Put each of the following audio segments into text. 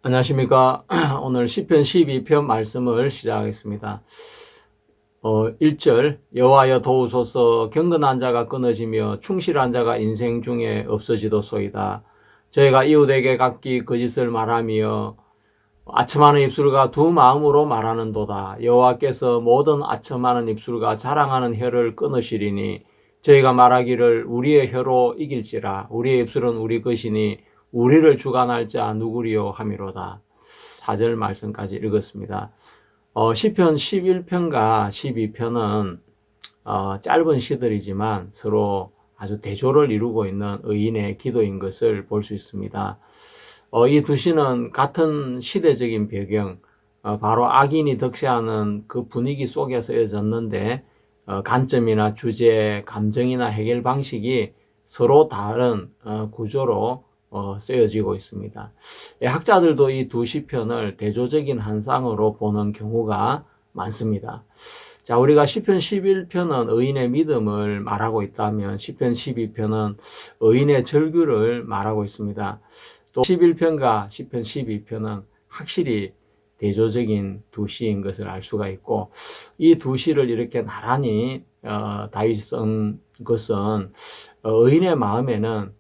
안녕하십니까. 오늘 시편 12편 말씀을 시작하겠습니다. 1절 여호와여 도우소서. 경건한 자가 끊어지며 충실한 자가 인생 중에 없어지도소이다. 저희가 이웃에게 각기 거짓을 말하며 아첨하는 입술과 두 마음으로 말하는도다. 여호와께서 모든 아첨하는 입술과 자랑하는 혀를 끊으시리니 저희가 말하기를 우리의 혀로 이길지라. 우리의 입술은 우리 것이니 우리를 주관할 자 누구리요 하미로다. 4절 말씀까지 읽었습니다. 시편 11편과 12편은 짧은 시들이지만 서로 아주 대조를 이루고 있는 의인의 기도인 것을 볼 수 있습니다. 이 두 시는 같은 시대적인 배경, 바로 악인이 득세하는 그 분위기 속에 쓰여졌는데 관점이나 주제, 감정이나 해결 방식이 서로 다른 구조로 쓰여지고 있습니다. 학자들도 이 두 시편을 대조적인 한상으로 보는 경우가 많습니다. 자, 우리가 시편 11편은 의인의 믿음을 말하고 있다면 시편 12편은 의인의 절규를 말하고 있습니다. 또 11편과 시편 12편은 확실히 대조적인 두 시인 것을 알 수가 있고, 이 두 시를 이렇게 나란히 다윗이 쓴 것은 의인의 마음에는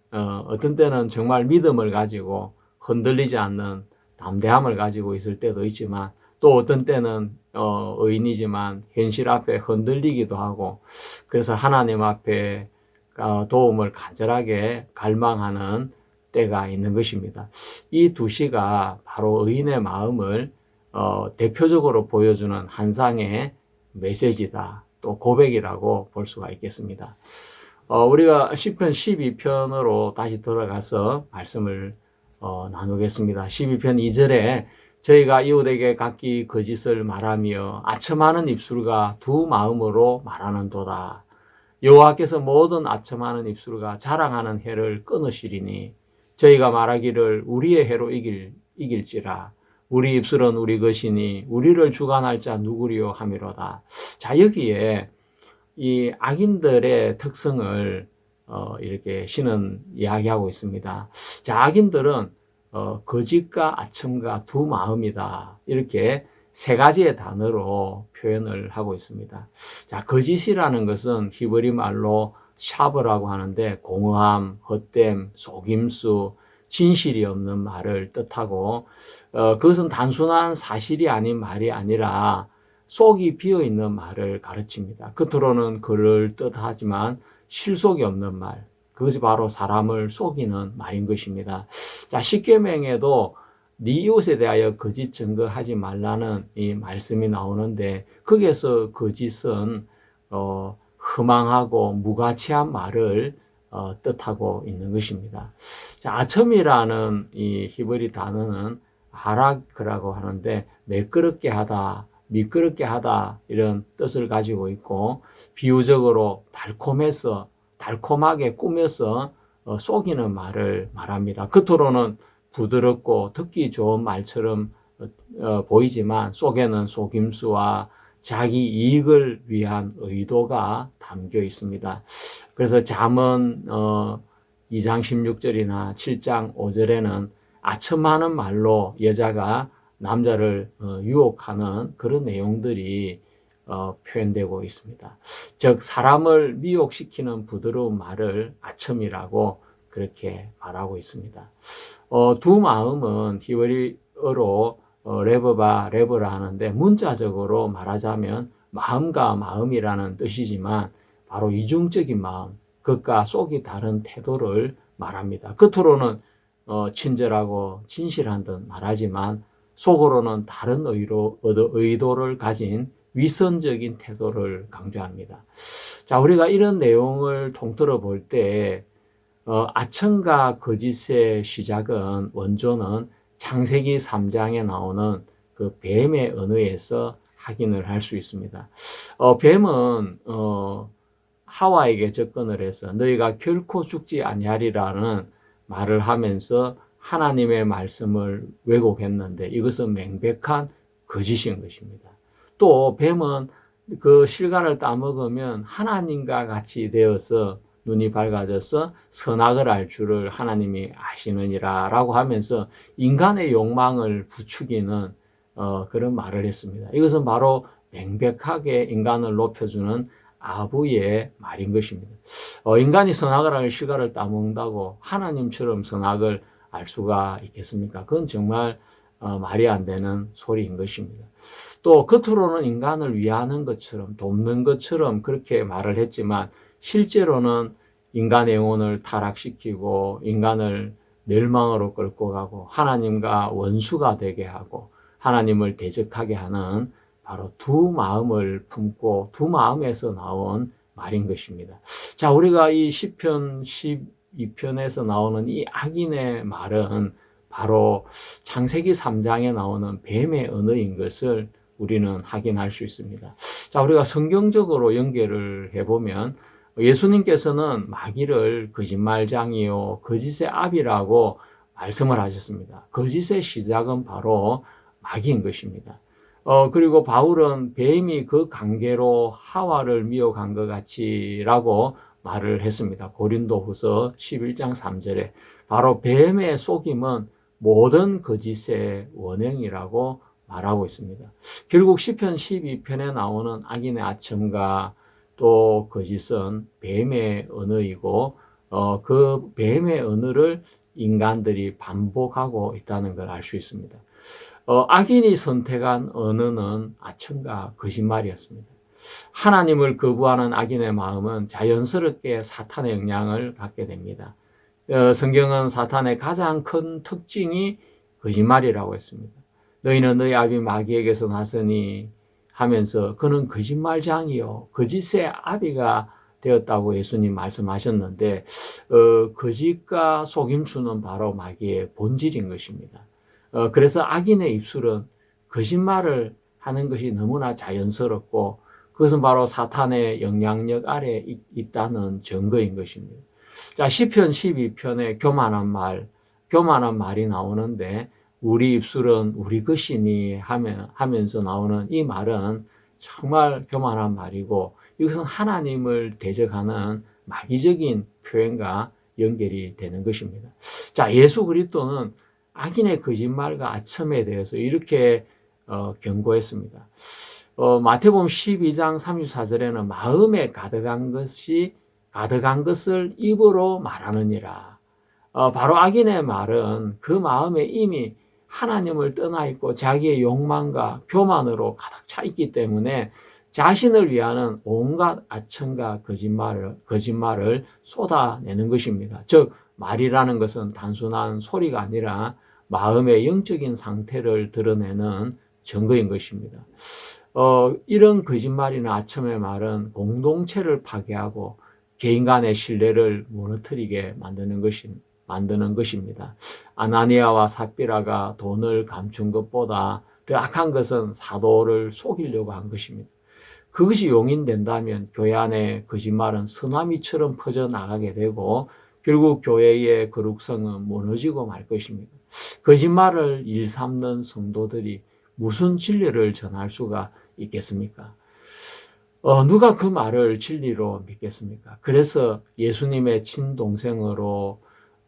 어떤 때는 정말 믿음을 가지고 흔들리지 않는 담대함을 가지고 있을 때도 있지만, 또 어떤 때는 의인이지만 현실 앞에 흔들리기도 하고, 그래서 하나님 앞에 도움을 간절하게 갈망하는 때가 있는 것입니다. 이 두 시가 바로 의인의 마음을 대표적으로 보여주는 한상의 메시지다, 또 고백이라고 볼 수가 있겠습니다. 우리가 시편 12편으로 다시 돌아가서 말씀을 나누겠습니다. 12편 2절에 저희가 이웃에게 각기 거짓을 말하며 아첨하는 입술과 두 마음으로 말하는도다. 여호와께서 모든 아첨하는 입술과 자랑하는 혀를 끊으시리니 저희가 말하기를 우리의 혀로 이길지라. 우리 입술은 우리 것이니 우리를 주관할 자 누구리요 하미로다. 자, 여기에 이 악인들의 특성을 이렇게 시는 이야기하고 있습니다. 자, 악인들은 거짓과 아첨과 두 마음이다, 이렇게 세 가지의 단어로 표현을 하고 있습니다. 자, 거짓이라는 것은 히브리 말로 샤브라고 하는데 공허함, 헛됨, 속임수, 진실이 없는 말을 뜻하고, 그것은 단순한 사실이 아닌 말이 아니라 속이 비어있는 말을 가르칩니다. 겉으로는 그럴듯하지만 실속이 없는 말, 그것이 바로 사람을 속이는 말인 것입니다. 자, 십계명에도 네 이웃에 대하여 거짓 증거하지 말라는 이 말씀이 나오는데, 거기에서 거짓은 허망하고 무가치한 말을 뜻하고 있는 것입니다. 자, 아첨이라는 이 히브리 단어는 하락이라고 하는데 매끄럽게 하다, 미끄럽게 하다, 이런 뜻을 가지고 있고, 비유적으로 달콤하게 꾸며서 속이는 말을 말합니다. 겉으로는 부드럽고 듣기 좋은 말처럼 보이지만 속에는 속임수와 자기 이익을 위한 의도가 담겨 있습니다. 그래서 잠언 2장 16절이나 7장 5절에는 아첨하는 말로 여자가 남자를 유혹하는 그런 내용들이 표현되고 있습니다. 즉, 사람을 미혹시키는 부드러운 말을 아첨이라고 그렇게 말하고 있습니다. 두 마음은 히브리어로 레버라 하는데, 문자적으로 말하자면 마음과 마음이라는 뜻이지만 바로 이중적인 마음, 겉과 속이 다른 태도를 말합니다. 겉으로는 친절하고 진실한 듯 말하지만 속으로는 다른 의도를 가진 위선적인 태도를 강조합니다. 자, 우리가 이런 내용을 통틀어 볼 때 아첨과 거짓의 시작은, 원조는 창세기 3장에 나오는 그 뱀의 언어에서 확인을 할 수 있습니다. 뱀은 하와에게 접근을 해서 너희가 결코 죽지 아니하리라는 말을 하면서 하나님의 말씀을 왜곡했는데, 이것은 명백한 거짓인 것입니다. 또 뱀은 그 실과를 따먹으면 하나님과 같이 되어서 눈이 밝아져서 선악을 알 줄을 하나님이 아시느니라 라고 하면서 인간의 욕망을 부추기는 그런 말을 했습니다. 이것은 바로 명백하게 인간을 높여주는 아부의 말인 것입니다. 인간이 선악을 알 시가를 따먹는다고 하나님처럼 선악을 알 수가 있겠습니까? 그건 정말 말이 안 되는 소리인 것입니다. 또 겉으로는 인간을 위하는 것처럼 돕는 것처럼 그렇게 말을 했지만 실제로는 인간의 영혼을 타락시키고 인간을 멸망으로 끌고 가고 하나님과 원수가 되게 하고 하나님을 대적하게 하는 바로 두 마음을 품고 두 마음에서 나온 말인 것입니다. 자, 우리가 이 시편 12편에서 나오는 이 악인의 말은 바로 창세기 3장에 나오는 뱀의 언어인 것을 우리는 확인할 수 있습니다. 자, 우리가 성경적으로 연결을 해보면 예수님께서는 마귀를 거짓말장이요 거짓의 아비라고 말씀을 하셨습니다. 거짓의 시작은 바로 마귀인 것입니다. 그리고 바울은 뱀이 그 관계로 하와를 미혹한 것 같이라고 말을 했습니다. 고린도후서 11장 3절에 바로 뱀의 속임은 모든 거짓의 원형이라고 말하고 있습니다. 결국 시편 12편에 나오는 악인의 아첨과 또 거짓은 뱀의 언어이고 그 뱀의 언어를 인간들이 반복하고 있다는 걸 알 수 있습니다. 악인이 선택한 언어는 아첨과 거짓말이었습니다. 하나님을 거부하는 악인의 마음은 자연스럽게 사탄의 영향을 받게 됩니다. 성경은 사탄의 가장 큰 특징이 거짓말이라고 했습니다. 너희는 너희 아비 마귀에게서 났으니 하면서 그는 거짓말장이요 거짓의 아비가 되었다고 예수님 말씀하셨는데 거짓과 속임수는 바로 마귀의 본질인 것입니다. 그래서 악인의 입술은 거짓말을 하는 것이 너무나 자연스럽고 그것은 바로 사탄의 영향력 아래에 있다는 증거인 것입니다. 자, 시편 12편에 교만한 말이 나오는데 우리 입술은 우리 것이니 하면서 나오는 이 말은 정말 교만한 말이고 이것은 하나님을 대적하는 마귀적인 표현과 연결이 되는 것입니다. 자, 예수 그리스도는 악인의 거짓말과 아첨에 대해서 이렇게 경고했습니다. 마태복음 12장 34절에는 마음에 가득한 것을 입으로 말하느니라. 바로 악인의 말은 그 마음에 이미 하나님을 떠나 있고 자기의 욕망과 교만으로 가득 차 있기 때문에 자신을 위하는 온갖 아첨과 거짓말을 쏟아내는 것입니다. 즉 말이라는 것은 단순한 소리가 아니라 마음의 영적인 상태를 드러내는 증거인 것입니다. 이런 거짓말이나 아첨의 말은 공동체를 파괴하고 개인 간의 신뢰를 무너뜨리게 만드는 것입니다. 아나니아와 삽비라가 돈을 감춘 것보다 더 악한 것은 사도를 속이려고 한 것입니다. 그것이 용인된다면 교회 안에 거짓말은 쓰나미처럼 퍼져나가게 되고 결국 교회의 거룩성은 무너지고 말 것입니다. 거짓말을 일삼는 성도들이 무슨 진리를 전할 수가 있겠습니까? 누가 그 말을 진리로 믿겠습니까? 그래서 예수님의 친동생으로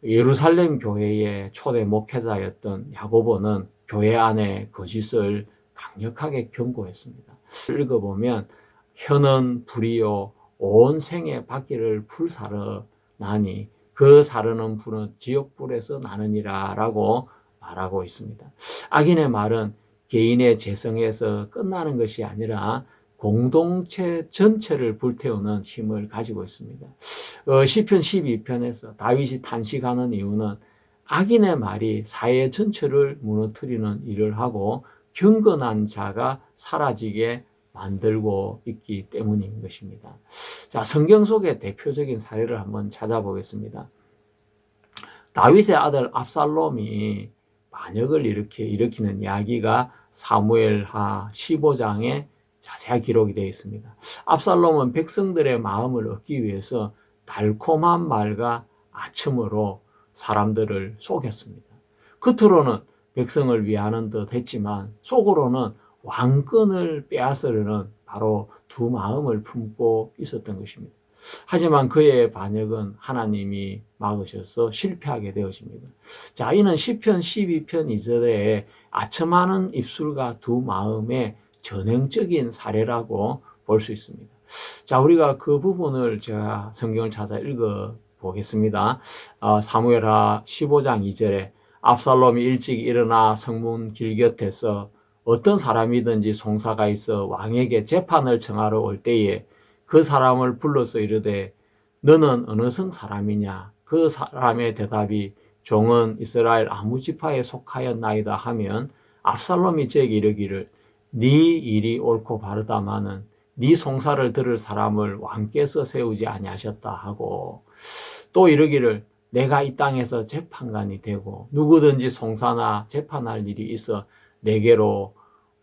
예루살렘 교회의 초대 목회자였던 야고보는 교회 안에 거짓을 강력하게 경고했습니다. 읽어보면 혀는 불이요 온 생의 바퀴를 불사르 나니 그 사르는 불은 지옥불에서 나느니라 라고 말하고 있습니다. 악인의 말은 개인의 재성에서 끝나는 것이 아니라 공동체 전체를 불태우는 힘을 가지고 있습니다. 시편 12편에서 다윗이 탄식하는 이유는 악인의 말이 사회 전체를 무너뜨리는 일을 하고 경건한 자가 사라지게 만들고 있기 때문인 것입니다. 자, 성경 속의 대표적인 사례를 한번 찾아보겠습니다. 다윗의 아들 압살롬이 반역을 일으키는 이야기가 사무엘하 15장에 자세하게 기록이 되어 있습니다. 압살롬은 백성들의 마음을 얻기 위해서 달콤한 말과 아첨으로 사람들을 속였습니다. 겉으로는 백성을 위하는 듯 했지만 속으로는 왕권을 빼앗으려는 바로 두 마음을 품고 있었던 것입니다. 하지만 그의 반역은 하나님이 막으셔서 실패하게 되어집니다. 자, 이는 시편 12편 2절에 아첨하는 입술과 두 마음의 전형적인 사례라고 볼 수 있습니다. 자, 우리가 그 부분을 제가 성경을 찾아 읽어 보겠습니다. 사무엘하 15장 2절에 압살롬이 일찍 일어나 성문 길 곁에서 어떤 사람이든지 송사가 있어 왕에게 재판을 청하러 올 때에 그 사람을 불러서 이르되 너는 어느 성 사람이냐? 그 사람의 대답이 종은 이스라엘 아무 지파에 속하였나이다 하면 압살롬이 저에게 이르기를 네 일이 옳고 바르다마는 네 송사를 들을 사람을 왕께서 세우지 아니하셨다 하고 또 이르기를 내가 이 땅에서 재판관이 되고 누구든지 송사나 재판할 일이 있어 내게로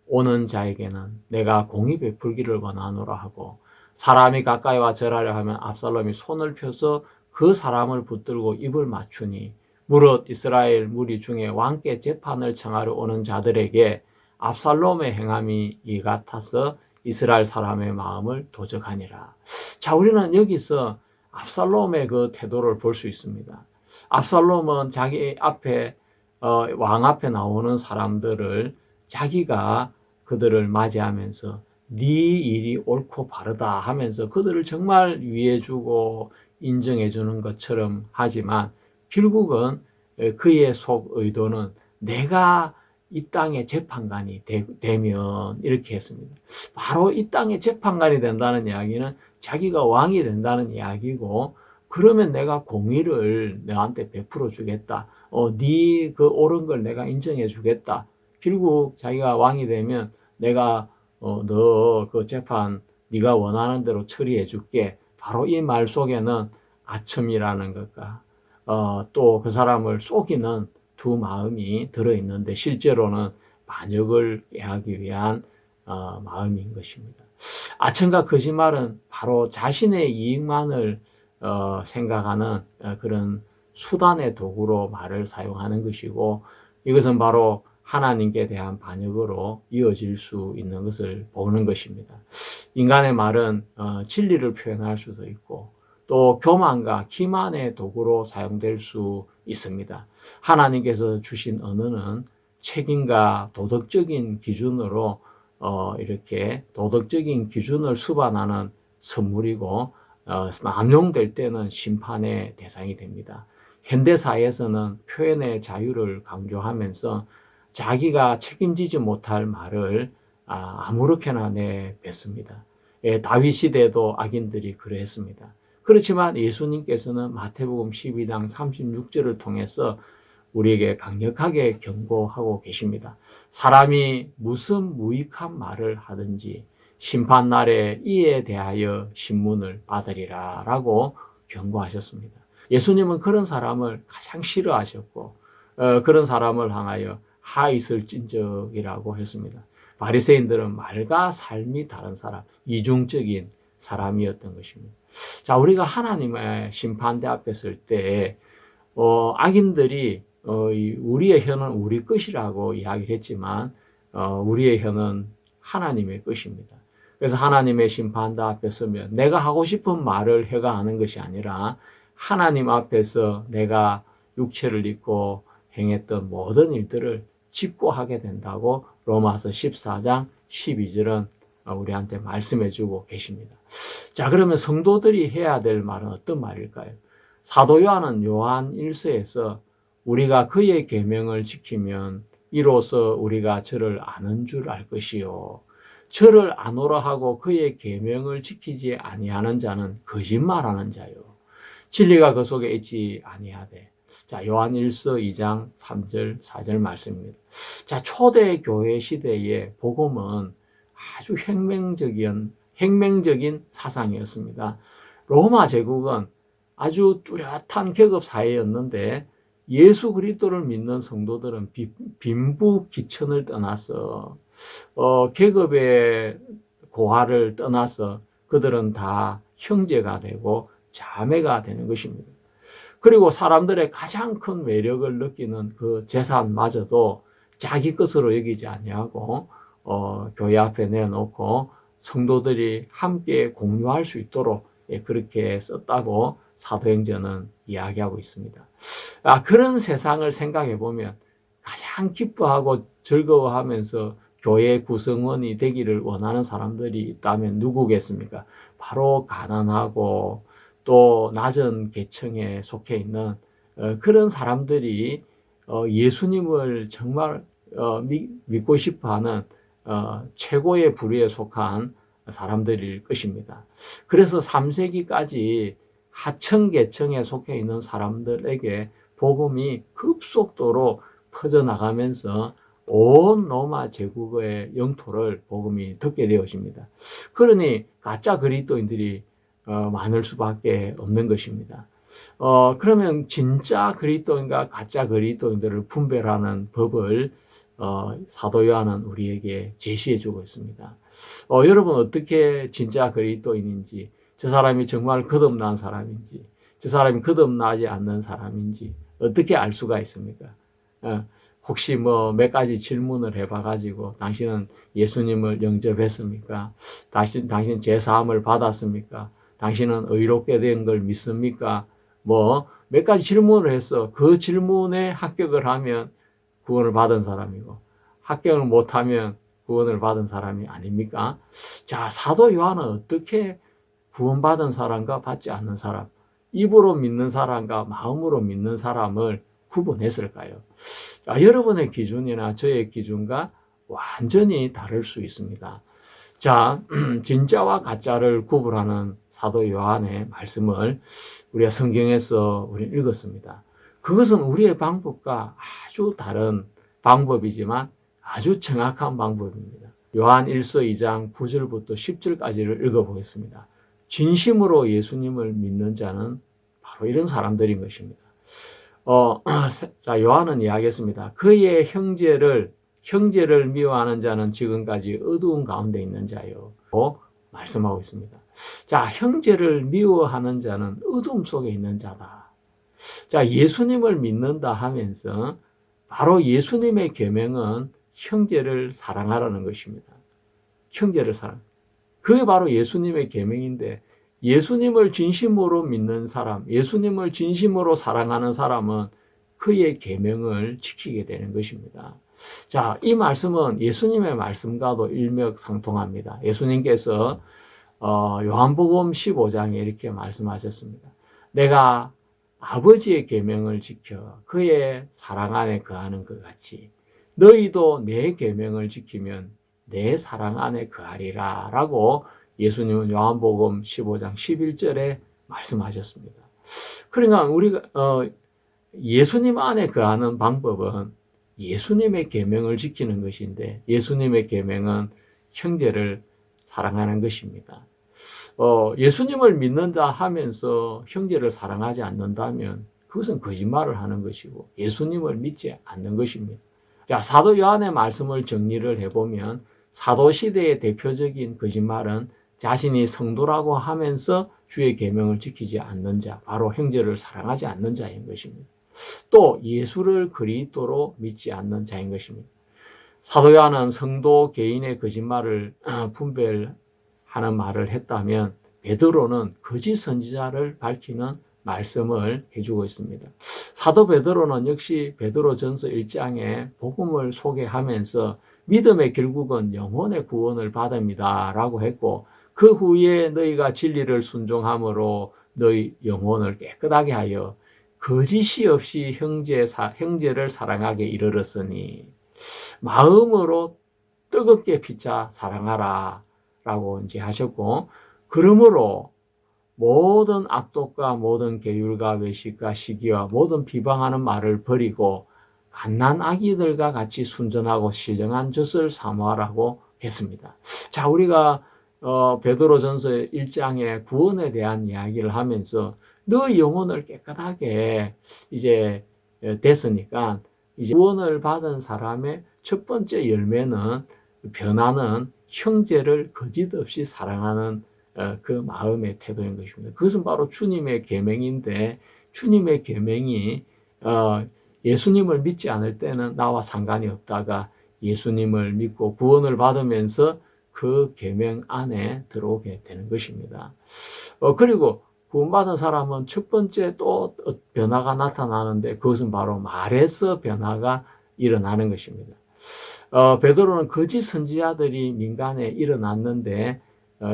오는 자에게는 내가 공의 베풀기를 원하노라 하고 사람이 가까이 와 절하려 하면 압살롬이 손을 펴서 그 사람을 붙들고 입을 맞추니 무릇 이스라엘 무리 중에 왕께 재판을 청하러 오는 자들에게 압살롬의 행함이 이 같아서 이스라엘 사람의 마음을 도적하니라. 자, 우리는 여기서 압살롬의 그 태도를 볼 수 있습니다. 압살롬은 자기 앞에 왕 앞에 나오는 사람들을 자기가 그들을 맞이하면서 네 일이 옳고 바르다 하면서 그들을 정말 위해주고 인정해주는 것처럼 하지만 결국은 그의 속 의도는 내가 이 땅의 재판관이 되면 이렇게 했습니다. 바로 이 땅의 재판관이 된다는 이야기는 자기가 왕이 된다는 이야기고 그러면 내가 공의를 너한테 베풀어 주겠다. 네 그 옳은 걸 내가 인정해 주겠다. 결국 자기가 왕이 되면 내가 너 그 재판 네가 원하는 대로 처리해 줄게. 바로 이 말 속에는 아첨이라는 것과 또 그 사람을 속이는 두 마음이 들어있는데 실제로는 반역을 깨하기 위한 마음인 것입니다. 아첨과 거짓말은 바로 자신의 이익만을 생각하는 그런 수단의 도구로 말을 사용하는 것이고 이것은 바로 하나님께 대한 반역으로 이어질 수 있는 것을 보는 것입니다. 인간의 말은 진리를 표현할 수도 있고 또 교만과 기만의 도구로 사용될 수 있습니다. 하나님께서 주신 언어는 책임과 도덕적인 기준으로 이렇게 도덕적인 기준을 수반하는 선물이고 남용될 때는 심판의 대상이 됩니다. 현대사회에서는 표현의 자유를 강조하면서 자기가 책임지지 못할 말을 아무렇게나 내뱉습니다. 다윗 시대에도 악인들이 그랬습니다. 그렇지만 예수님께서는 마태복음 12장 36절을 통해서 우리에게 강력하게 경고하고 계십니다. 사람이 무슨 무익한 말을 하든지 심판날에 이에 대하여 신문을 받으리라 라고 경고하셨습니다. 예수님은 그런 사람을 가장 싫어하셨고 그런 사람을 향하여 하이슬진적이라고 했습니다. 바리새인들은 말과 삶이 다른 사람, 이중적인 사람이었던 것입니다. 자, 우리가 하나님의 심판대 앞에 설 때 악인들이 우리의 혀는 우리 것이라고 이야기를 했지만 우리의 혀는 하나님의 것입니다. 그래서 하나님의 심판대 앞에 서면 내가 하고 싶은 말을 혀가 하는 것이 아니라 하나님 앞에서 내가 육체를 입고 행했던 모든 일들을 짓고 하게 된다고 로마서 14장 12절은 우리한테 말씀해 주고 계십니다. 자, 그러면 성도들이 해야 될 말은 어떤 말일까요? 사도 요한은 요한 1서에서 우리가 그의 계명을 지키면 이로써 우리가 저를 아는 줄 알 것이요 저를 아노라 하고 그의 계명을 지키지 아니하는 자는 거짓말하는 자요 진리가 그 속에 있지 아니하되. 자, 요한 1서 2장 3절 4절 말씀입니다. 자, 초대 교회 시대의 복음은 아주 혁명적인 사상이었습니다. 로마 제국은 아주 뚜렷한 계급 사회였는데 예수 그리스도를 믿는 성도들은 빈부귀천을 떠나서 계급의 고하를 떠나서 그들은 다 형제가 되고 자매가 되는 것입니다. 그리고 사람들의 가장 큰 매력을 느끼는 그 재산마저도 자기 것으로 여기지 아니하고 교회 앞에 내놓고 성도들이 함께 공유할 수 있도록 그렇게 썼다고 사도행전은 이야기하고 있습니다. 그런 세상을 생각해 보면 가장 기뻐하고 즐거워하면서 교회 구성원이 되기를 원하는 사람들이 있다면 누구겠습니까? 바로 가난하고 또 낮은 계층에 속해 있는 그런 사람들이 예수님을 정말 믿고 싶어하는 최고의 부류에 속한 사람들일 것입니다. 그래서 3세기까지 하층 계층에 속해 있는 사람들에게 복음이 급속도로 퍼져나가면서 온 로마 제국의 영토를 복음이 덮게 되어집니다. 그러니 가짜 그리스도인들이 많을 수밖에 없는 것입니다. 그러면 진짜 그리스도인과 가짜 그리스도인들을 분별하는 법을 사도 요한은 우리에게 제시해 주고 있습니다. 여러분 어떻게 진짜 그리스도인인지, 저 사람이 정말 거듭난 사람인지, 저 사람이 거듭나지 않는 사람인지 어떻게 알 수가 있습니까? 혹시 뭐 몇 가지 질문을 해봐가지고 당신은 예수님을 영접했습니까? 당신 죄사함을 받았습니까? 당신은 의롭게 된 걸 믿습니까? 뭐 몇 가지 질문을 해서 그 질문에 합격을 하면 구원을 받은 사람이고 합격을 못하면 구원을 받은 사람이 아닙니까? 자, 사도 요한은 어떻게 구원받은 사람과 받지 않는 사람, 입으로 믿는 사람과 마음으로 믿는 사람을 구분했을까요? 자, 여러분의 기준이나 저의 기준과 완전히 다를 수 있습니다. 자, 진짜와 가짜를 구분하는 사도 요한의 말씀을 우리가 성경에서 우리 읽었습니다. 그것은 우리의 방법과 아주 다른 방법이지만 아주 정확한 방법입니다. 요한 1서 2장 9절부터 10절까지를 읽어보겠습니다. 진심으로 예수님을 믿는 자는 바로 이런 사람들인 것입니다. 자, 요한은 이야기했습니다. 그의 형제를 미워하는 자는 지금까지 어두운 가운데 있는 자요. 말씀하고 있습니다. 자, 형제를 미워하는 자는 어둠 속에 있는 자다. 자, 예수님을 믿는다 하면서 바로 예수님의 계명은 형제를 사랑하라는 것입니다. 형제를 사랑. 그게 바로 예수님의 계명인데 예수님을 진심으로 믿는 사람, 예수님을 진심으로 사랑하는 사람은 그의 계명을 지키게 되는 것입니다. 자, 이 말씀은 예수님의 말씀과도 일맥상통합니다. 예수님께서 요한복음 15장에 이렇게 말씀하셨습니다. 내가 아버지의 계명을 지켜 그의 사랑 안에 거하는 것 같이 너희도 내 계명을 지키면 내 사랑 안에 거하리라 라고 예수님은 요한복음 15장 11절에 말씀하셨습니다. 그러니까 우리가 예수님 안에 거하는 방법은 예수님의 계명을 지키는 것인데 예수님의 계명은 형제를 사랑하는 것입니다. 예수님을 믿는다 하면서 형제를 사랑하지 않는다면 그것은 거짓말을 하는 것이고 예수님을 믿지 않는 것입니다. 자, 사도 요한의 말씀을 정리를 해보면 사도 시대의 대표적인 거짓말은 자신이 성도라고 하면서 주의 계명을 지키지 않는 자, 바로 형제를 사랑하지 않는 자인 것입니다. 또 예수를 그리스도로 믿지 않는 자인 것입니다. 사도 요한은 성도 개인의 거짓말을 분별하는 말을 했다면 베드로는 거짓 선지자를 밝히는 말씀을 해주고 있습니다. 사도 베드로는 역시 베드로전서 1장에 복음을 소개하면서 믿음의 결국은 영혼의 구원을 받습니다 라고 했고 그 후에 너희가 진리를 순종함으로 너희 영혼을 깨끗하게 하여 거짓이 없이 형제를 사랑하게 이르렀으니 마음으로 뜨겁게 피차 사랑하라 라고 이제 하셨고 그러므로 모든 악독과 모든 계율과 외식과 시기와 모든 비방하는 말을 버리고 갓난 아기들과 같이 순전하고 신령한 젖을 사모하라고 했습니다. 자, 우리가 베드로전서 1장의 구원에 대한 이야기를 하면서 너 영혼을 깨끗하게 이제 됐으니까 이제 구원을 받은 사람의 첫 번째 열매는 변화는 형제를 거짓 없이 사랑하는 그 마음의 태도인 것입니다. 그것은 바로 주님의 계명인데 주님의 계명이 예수님을 믿지 않을 때는 나와 상관이 없다가 예수님을 믿고 구원을 받으면서 그 계명 안에 들어오게 되는 것입니다. 그리고 구원받은 사람은 첫 번째 또 변화가 나타나는데 그것은 바로 말에서 변화가 일어나는 것입니다. 베드로는 거짓 선지자들이 민간에 일어났는데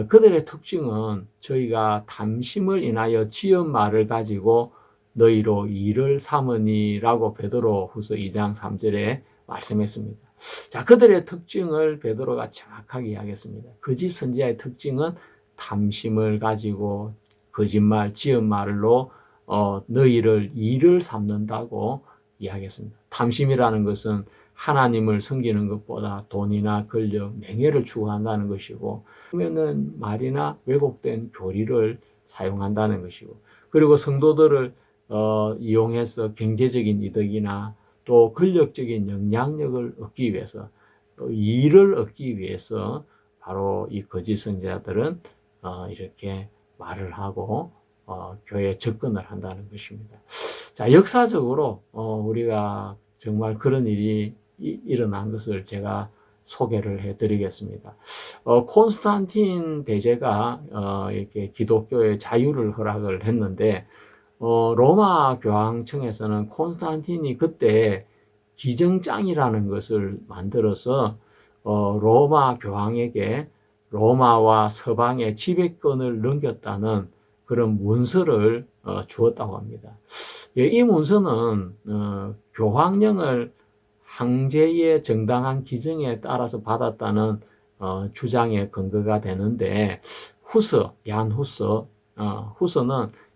그들의 특징은 저희가 담심을 인하여 지은 말을 가지고 너희로 일을 삼으니라고 베드로후서 2장 3절에 말씀했습니다. 자, 그들의 특징을 베드로가 정확하게 이야기했습니다. 거짓 선지자의 특징은 담심을 가지고 거짓말, 지은 말로 너희를 일을 삼는다고 이야기했습니다. 담심이라는 것은 하나님을 섬기는 것보다 돈이나 권력, 명예를 추구한다는 것이고, 그러면은 말이나 왜곡된 교리를 사용한다는 것이고, 그리고 성도들을 이용해서 경제적인 이득이나 또 권력적인 영향력을 얻기 위해서, 또 이익을 얻기 위해서 바로 이 거짓 선지자들은 이렇게 말을 하고 교회에 접근을 한다는 것입니다. 자, 역사적으로 우리가 정말 그런 일이 일어난 것을 제가 소개를 해드리겠습니다. 콘스탄틴 대제가 이렇게 기독교의 자유를 허락을 했는데 로마 교황청에서는 콘스탄틴이 그때 기정장이라는 것을 만들어서 로마 교황에게 로마와 서방의 지배권을 넘겼다는 그런 문서를 주었다고 합니다. 이 문서는 교황령을 황제의 정당한 기정에 따라서 받았다는 주장의 근거가 되는데 후서는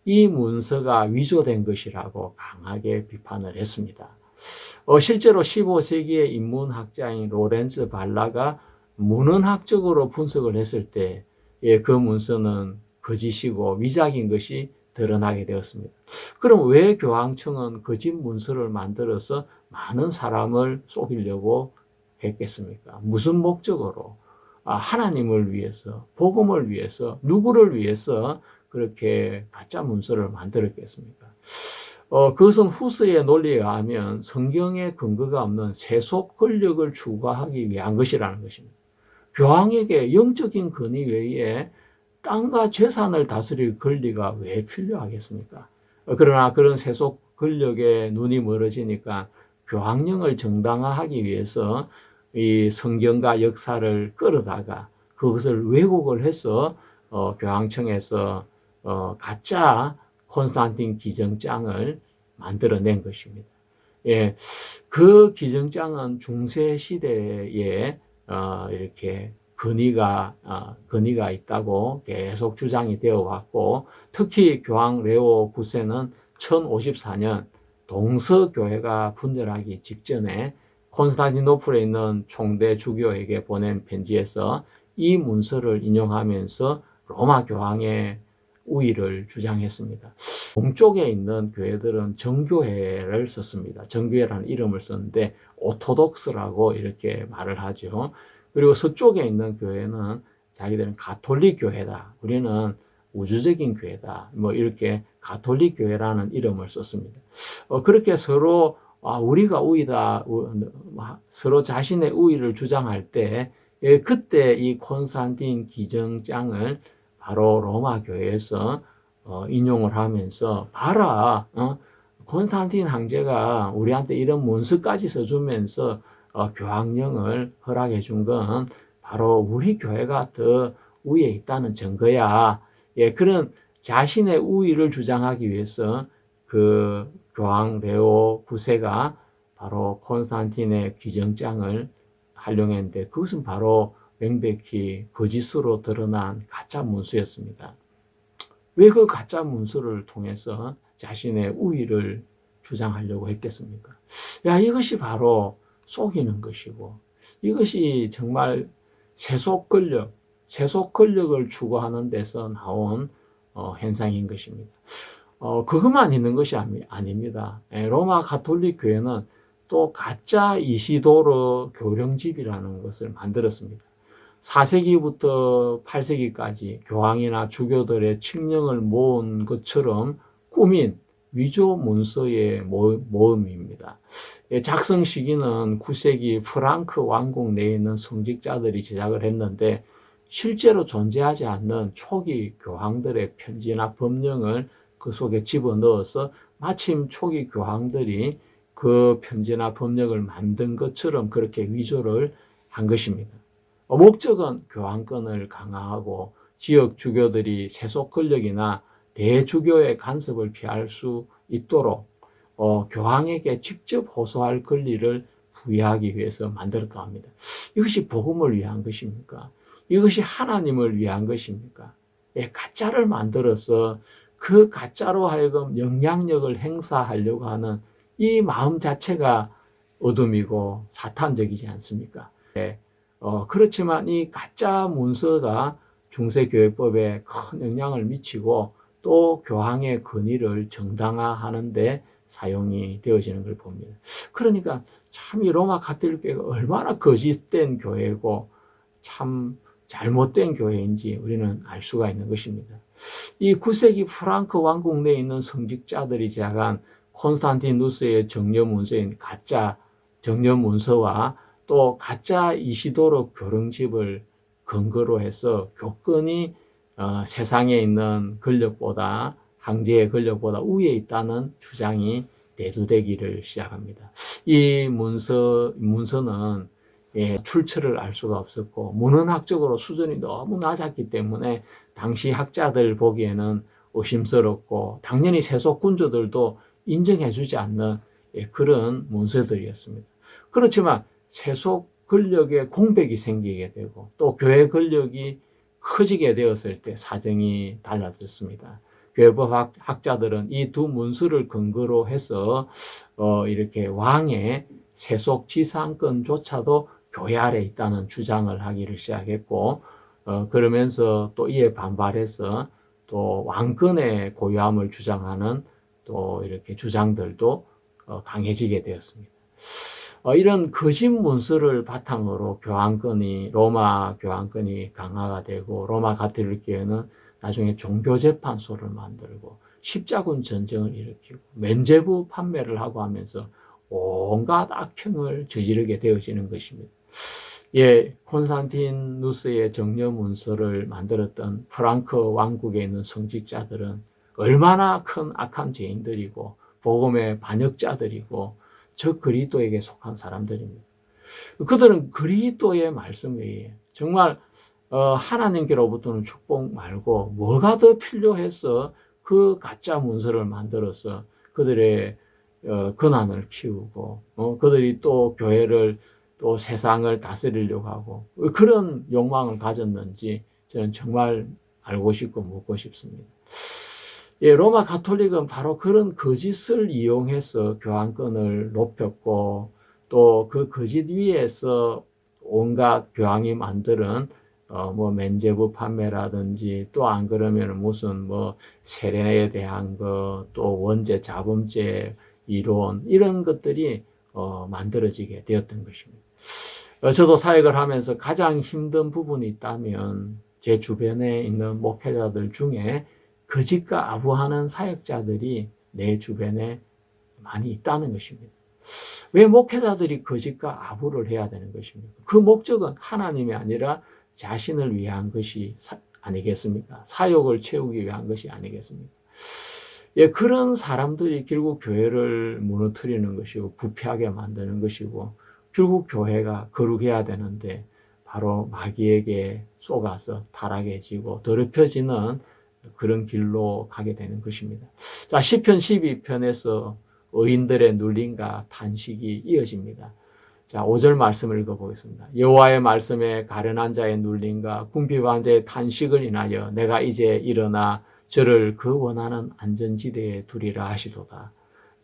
이 문서가 위조된 것이라고 강하게 비판을 했습니다. 실제로 15세기의 인문학자인 로렌츠 발라가 문헌학적으로 분석을 했을 때 그 문서는 거짓이고 위작인 것이 드러나게 되었습니다. 그럼 왜 교황청은 거짓 문서를 만들어서 많은 사람을 속이려고 했겠습니까? 무슨 목적으로? 하나님을 위해서, 복음을 위해서, 누구를 위해서 그렇게 가짜 문서를 만들었겠습니까? 그것은 후서의 논리에 의하면 성경에 근거가 없는 세속 권력을 추구하기 위한 것이라는 것입니다. 교황에게 영적인 권위 외에 땅과 재산을 다스릴 권리가 왜 필요하겠습니까? 그러나 그런 세속 권력에 눈이 멀어지니까 교황령을 정당화하기 위해서 이 성경과 역사를 끌어다가 그것을 왜곡을 해서 교황청에서 가짜 콘스탄틴 기정장을 만들어낸 것입니다. 예, 그 기정장은 중세 시대에 이렇게 근위가 있다고 계속 주장이 되어 왔고, 특히 교황 레오 9세는 1054년 동서교회가 분열하기 직전에 콘스탄티노플에 있는 총대 주교에게 보낸 편지에서 이 문서를 인용하면서 로마 교황의 우위를 주장했습니다. 동쪽에 있는 교회들은 정교회를 썼습니다. 정교회라는 이름을 썼는데 오토독스라고 이렇게 말을 하죠. 그리고 서쪽에 있는 교회는 자기들은 가톨릭 교회다. 우리는 우주적인 교회다. 뭐 이렇게 가톨릭 교회라는 이름을 썼습니다. 그렇게 서로 우리가 우위다. 서로 자신의 우위를 주장할 때 그때 이 콘스탄틴 기정장을 바로 로마 교회에서 인용을 하면서 봐라, 콘스탄틴 황제가 우리한테 이런 문서까지 써주면서 교황령을 허락해 준 건 바로 우리 교회가 더 위에 있다는 증거야. 예, 그런 자신의 우위를 주장하기 위해서 그 교황 레오 9세가 바로 콘스탄틴의 기정장을 활용했는데 그것은 바로 명백히 거짓으로 드러난 가짜 문서였습니다. 왜 그 가짜 문서를 통해서 자신의 우위를 주장하려고 했겠습니까? 이것이 바로 속이는 것이고, 이것이 정말 세속 권력을 추구하는 데서 나온 현상인 것입니다. 그것만 있는 것이 아닙니다. 로마 가톨릭 교회는 또 가짜 이시도르 교령집이라는 것을 만들었습니다. 4세기부터 8세기까지 교황이나 주교들의 칙령을 모은 것처럼 꾸민 위조 문서의 모음입니다. 작성 시기는 9세기 프랑크 왕국 내에 있는 성직자들이 제작을 했는데 실제로 존재하지 않는 초기 교황들의 편지나 법령을 그 속에 집어넣어서 마침 초기 교황들이 그 편지나 법령을 만든 것처럼 그렇게 위조를 한 것입니다. 목적은 교황권을 강화하고 지역 주교들이 세속 권력이나 대주교의 간섭을 피할 수 있도록 교황에게 직접 호소할 권리를 부여하기 위해서 만들었다고 합니다. 이것이 복음을 위한 것입니까? 이것이 하나님을 위한 것입니까? 가짜를 만들어서 그 가짜로 하여금 영향력을 행사하려고 하는 이 마음 자체가 어둠이고 사탄적이지 않습니까? 그렇지만 이 가짜 문서가 중세교회법에 큰 영향을 미치고 또 교황의 권위를 정당화하는 데 사용이 되어지는 걸 봅니다. 그러니까 참 이 로마 가톨릭교회가 얼마나 거짓된 교회고 참 잘못된 교회인지 우리는 알 수가 있는 것입니다. 이 9세기 프랑크 왕국 내에 있는 성직자들이 제작한 콘스탄티누스의 정려 문서인 가짜 정려 문서와 또 가짜 이시도로 교령집을 근거로 해서 교권이 세상에 있는 권력보다 황제의 권력보다 위에 있다는 주장이 대두되기를 시작합니다. 이 문서는 출처를 알 수가 없었고 문헌학적으로 수준이 너무 낮았기 때문에 당시 학자들 보기에는 의심스럽고 당연히 세속 군주들도 인정해주지 않는 그런 문서들이었습니다. 그렇지만 세속 권력에 공백이 생기게 되고 또 교회 권력이 커지게 되었을 때 사정이 달라졌습니다. 교회법 학자들은 이 두 문서를 근거로 해서 이렇게 왕의 세속 지상권조차도 교회 아래 있다는 주장을 하기를 시작했고 그러면서 또 이에 반발해서 또 왕권의 고유함을 주장하는 또 이렇게 주장들도 강해지게 되었습니다. 이런 거짓 문서를 바탕으로 로마 교황권이 강화가 되고 로마 가톨릭교회는 나중에 종교재판소를 만들고 십자군 전쟁을 일으키고 면죄부 판매를 하고 하면서 온갖 악행을 저지르게 되어지는 것입니다. 콘스탄티누스의 정려 문서를 만들었던 프랑크 왕국에 있는 성직자들은 얼마나 큰 악한 죄인들이고 복음의 반역자들이고 저 그리스도에게 속한 사람들입니다. 그들은 그리스도의 말씀 외에 정말 하나님께로부터는 축복 말고 뭐가 더 필요해서 그 가짜 문서를 만들어서 그들의 권한을 키우고 그들이 또 교회를 또 세상을 다스리려고 하고 그런 욕망을 가졌는지 저는 정말 알고 싶고 묻고 싶습니다. 로마 가톨릭은 바로 그런 거짓을 이용해서 교황권을 높였고 또 그 거짓 위에서 온갖 교황이 만드는 면죄부 판매라든지 또 안 그러면 무슨 세례에 대한 것 또 원죄 자범죄 이론 이런 것들이 만들어지게 되었던 것입니다. 저도 사역을 하면서 가장 힘든 부분이 있다면 제 주변에 있는 목회자들 중에 거짓과 아부하는 사역자들이 내 주변에 많이 있다는 것입니다. 왜 목회자들이 거짓과 아부를 해야 되는 것입니까? 그 목적은 하나님이 아니라 자신을 위한 것이 아니겠습니까? 사욕을 채우기 위한 것이 아니겠습니까? 그런 사람들이 결국 교회를 무너뜨리는 것이고 부패하게 만드는 것이고 결국 교회가 거룩해야 되는데 바로 마귀에게 속아서 타락해지고 더럽혀지는 그런 길로 가게 되는 것입니다. 자, 시편 12편에서 의인들의 눌림과 탄식이 이어집니다. 자, 5절 말씀을 읽어보겠습니다. 여호와의 말씀에 가련한 자의 눌림과 궁핍한 자의 탄식을 인하여 내가 이제 일어나 저를 그 원하는 안전지대에 두리라 하시도다.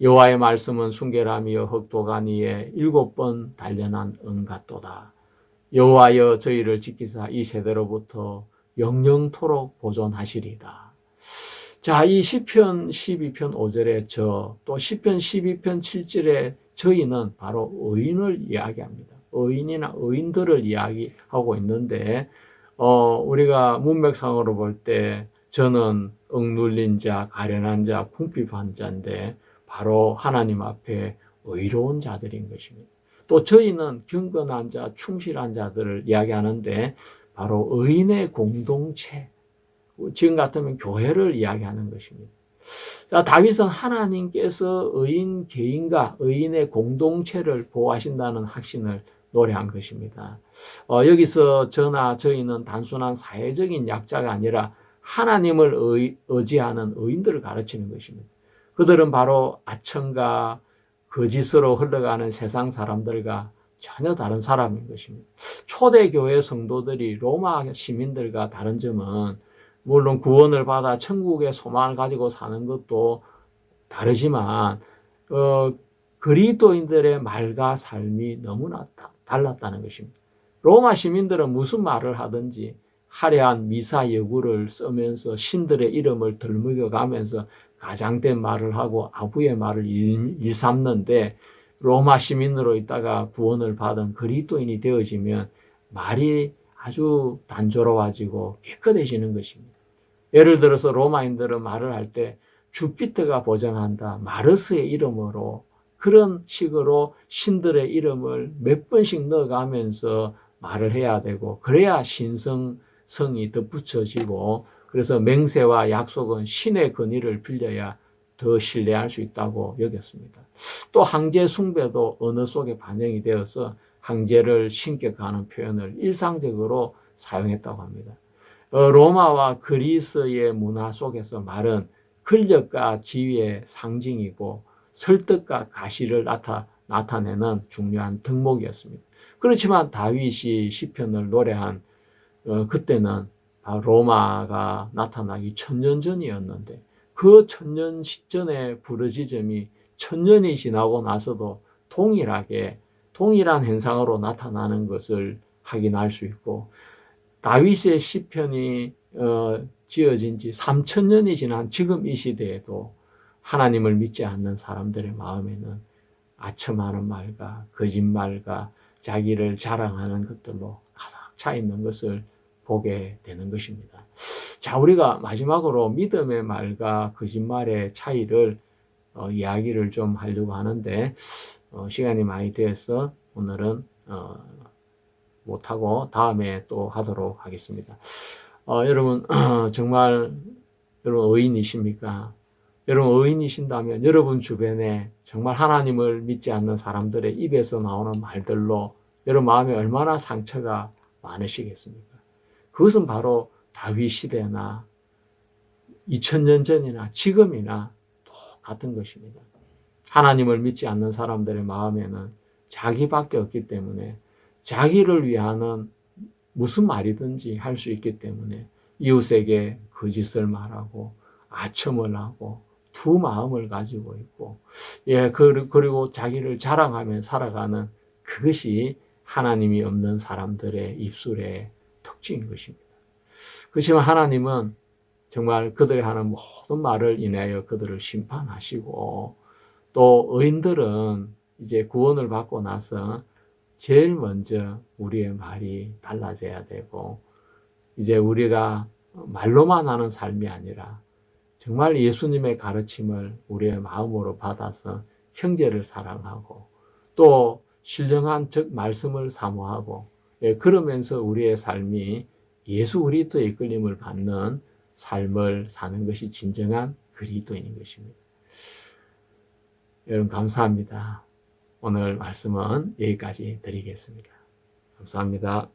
여호와의 말씀은 순결하며 흑도가니에 7번 단련한 은 같도다. 여호와여 저희를 지키사 이 세대로부터 영영토록 보존하시리다. 자, 이 시편 12편 5절의 또 시편 12편 7절의 저희는 바로 의인을 이야기합니다. 의인이나 의인들을 이야기하고 있는데 우리가 문맥상으로 볼 때 저는 억눌린 자, 가련한 자, 궁핍한 자인데 바로 하나님 앞에 의로운 자들인 것입니다. 또 저희는 경건한 자, 충실한 자들을 이야기하는데 바로 의인의 공동체, 지금 같으면 교회를 이야기하는 것입니다. 자, 다윗은 하나님께서 의인 개인과 의인의 공동체를 보호하신다는 확신을 노래한 것입니다. 여기서 저나 저희는 단순한 사회적인 약자가 아니라 하나님을 의지하는 의인들을 가르치는 것입니다. 그들은 바로 아첨과 거짓으로 흘러가는 세상 사람들과 전혀 다른 사람인 것입니다. 초대교회 성도들이 로마 시민들과 다른 점은 물론 구원을 받아 천국의 소망을 가지고 사는 것도 다르지만 그리스도인들의 말과 삶이 너무나 달랐다는 것입니다. 로마 시민들은 무슨 말을 하든지 화려한 미사 여구를 쓰면서 신들의 이름을 들먹여가면서 가장된 말을 하고 아부의 말을 일삼는데, 로마 시민으로 있다가 구원을 받은 그리스도인이 되어지면 말이 아주 단조로워지고 깨끗해지는 것입니다. 예를 들어서 로마인들은 말을 할 때 주피터가 보장한다, 마르스의 이름으로, 그런 식으로 신들의 이름을 몇 번씩 넣어가면서 말을 해야 되고, 그래야 신성성이 덧붙여지고, 그래서 맹세와 약속은 신의 권위를 빌려야 더 신뢰할 수 있다고 여겼습니다. 또 황제 숭배도 언어 속에 반영이 되어서 황제를 신격하는 표현을 일상적으로 사용했다고 합니다. 로마와 그리스의 문화 속에서 말은 권력과 지위의 상징이고 설득과 가시를 나타내는 중요한 덕목이었습니다. 그렇지만 다윗이 시편을 노래한 그때는 로마가 나타나기 1000년 전이었는데, 그 1000년 전의 부르짖음이 1000년이 지나고 나서도 동일한 현상으로 나타나는 것을 확인할 수 있고, 다윗의 시편이 지어진 지 3000년이 지난 지금 이 시대에도 하나님을 믿지 않는 사람들의 마음에는 아첨하는 말과 거짓말과 자기를 자랑하는 것들로 가득 차 있는 것을 보게 되는 것입니다. 자, 우리가 마지막으로 믿음의 말과 거짓말의 차이를 이야기를 좀 하려고 하는데, 시간이 많이 되어서 오늘은 못하고 다음에 또 하도록 하겠습니다. 여러분, 정말 여러분 의인이십니까? 여러분 의인이신다면 여러분 주변에 정말 하나님을 믿지 않는 사람들의 입에서 나오는 말들로 여러분 마음에 얼마나 상처가 많으시겠습니까? 그것은 바로 다윗 시대나 2000년 전이나 지금이나 똑같은 것입니다. 하나님을 믿지 않는 사람들의 마음에는 자기밖에 없기 때문에 자기를 위하는 무슨 말이든지 할 수 있기 때문에 이웃에게 거짓을 말하고 아첨을 하고 두 마음을 가지고 있고, 그리고 자기를 자랑하며 살아가는, 그것이 하나님이 없는 사람들의 입술의 특징인 것입니다. 그렇지만 하나님은 정말 그들이 하는 모든 말을 인하여 그들을 심판하시고, 또 의인들은 이제 구원을 받고 나서 제일 먼저 우리의 말이 달라져야 되고, 이제 우리가 말로만 하는 삶이 아니라 정말 예수님의 가르침을 우리의 마음으로 받아서 형제를 사랑하고 또 신령한 말씀을 사모하고, 그러면서 우리의 삶이 예수 그리스도의 이끌림을 받는 삶을 사는 것이 진정한 그리스도인인 것입니다. 여러분 감사합니다. 오늘 말씀은 여기까지 드리겠습니다. 감사합니다.